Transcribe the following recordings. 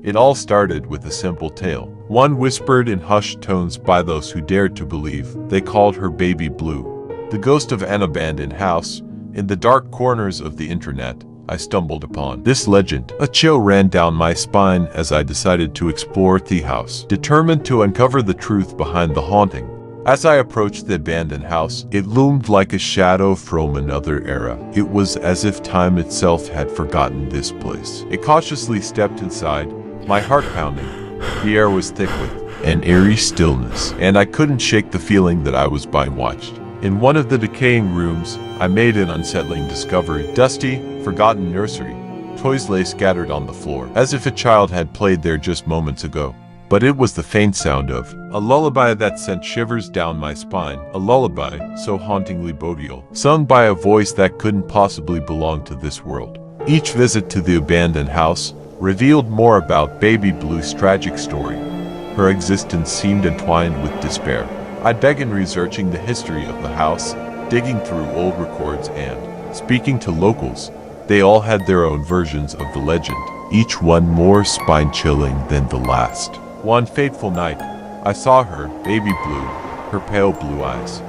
It all started with a simple tale, one whispered in hushed tones by those who dared to believe. They called her Baby Blue, the ghost of an abandoned house. In the dark corners of the internet, I stumbled upon this legend. A chill ran down my spine as I decided to explore the house, determined to uncover the truth behind the haunting. As I approached the abandoned house, it loomed like a shadow from another era. It was as if time itself had forgotten this place. I cautiously stepped inside, my heart pounding. The air was thick with an eerie stillness, and I couldn't shake the feeling that I was being watched. In one of the decaying rooms, I made an unsettling discovery. Dusty, forgotten nursery. Toys lay scattered on the floor, as if a child had played there just moments ago. But it was the faint sound of a lullaby that sent shivers down my spine, a lullaby so hauntingly bodil, sung by a voice that couldn't possibly belong to this world. Each visit to the abandoned house revealed more about Baby Blue's tragic story. Her existence seemed entwined with despair. I began researching the history of the house, digging through old records and speaking to locals. They all had their own versions of the legend, each one more spine-chilling than the last. One fateful night, I saw her, Baby Blue, her pale blue eyes,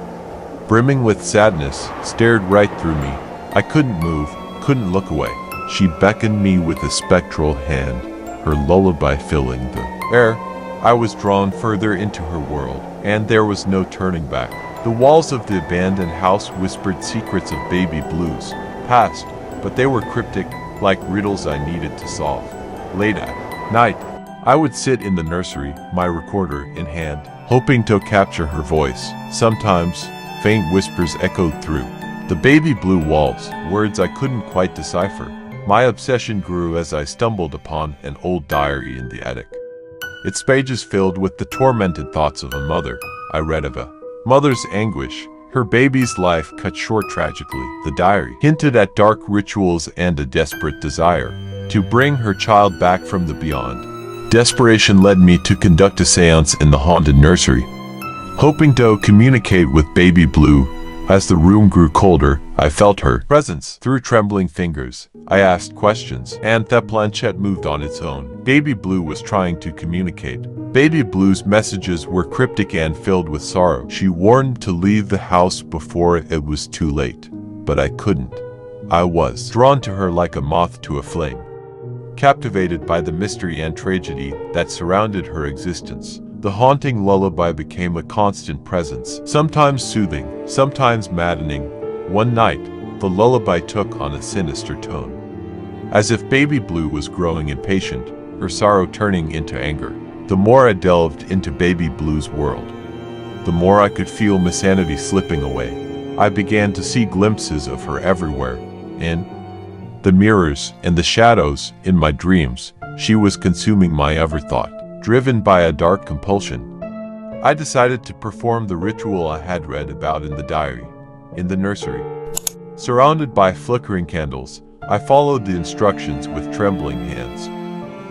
brimming with sadness, stared right through me. I couldn't move, couldn't look away. She beckoned me with a spectral hand, her lullaby filling the air. I was drawn further into her world, and there was no turning back. The walls of the abandoned house whispered secrets of Baby Blue's past, but they were cryptic, like riddles I needed to solve. Late at night, I would sit in the nursery, my recorder in hand, hoping to capture her voice. Sometimes, faint whispers echoed through the baby blue walls, words I couldn't quite decipher. My obsession grew as I stumbled upon an old diary in the attic. Its pages filled with the tormented thoughts of a mother. I read of a mother's anguish, her baby's life cut short tragically. The diary hinted at dark rituals and a desperate desire to bring her child back from the beyond. Desperation led me to conduct a seance in the haunted nursery, hoping to communicate with Baby Blue. As the room grew colder, I felt her presence through trembling fingers. I asked questions, and the planchette moved on its own. Baby Blue was trying to communicate. Baby Blue's messages were cryptic and filled with sorrow. She warned to leave the house before it was too late, but I couldn't. I was drawn to her like a moth to a flame, captivated by the mystery and tragedy that surrounded her existence. The haunting lullaby became a constant presence, sometimes soothing, sometimes maddening. One night, the lullaby took on a sinister tone, as if Baby Blue was growing impatient, her sorrow turning into anger. The more I delved into Baby Blue's world, the more I could feel my sanity slipping away. I began to see glimpses of her everywhere, in the mirrors and the shadows in my dreams. She was consuming my every thought. Driven by a dark compulsion, I decided to perform the ritual I had read about in the diary. In the nursery, surrounded by flickering candles, I followed the instructions with trembling hands,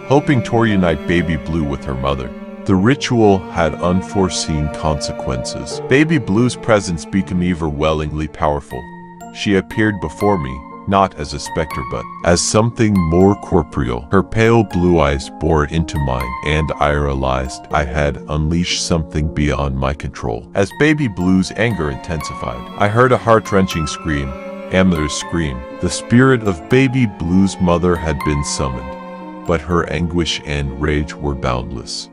hoping to reunite Baby Blue with her mother. The ritual had unforeseen consequences. Baby Blue's presence became overwhelmingly powerful. She appeared before me, not as a specter but as something more corporeal. Her pale blue eyes bored into mine, and I realized I had unleashed something beyond my control. As Baby Blue's anger intensified, I heard a heart-wrenching scream, a mother's scream. The spirit of Baby Blue's mother had been summoned, but her anguish and rage were boundless.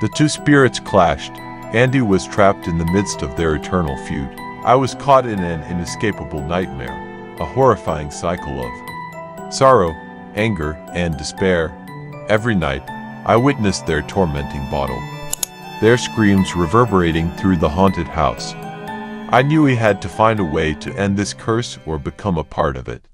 The two spirits clashed. Andy was trapped in the midst of their eternal feud. I was caught in an inescapable nightmare, a horrifying cycle of sorrow, anger, and despair. Every night, I witnessed their tormenting battle, their screams reverberating through the haunted house. I knew we had to find a way to end this curse or become a part of it.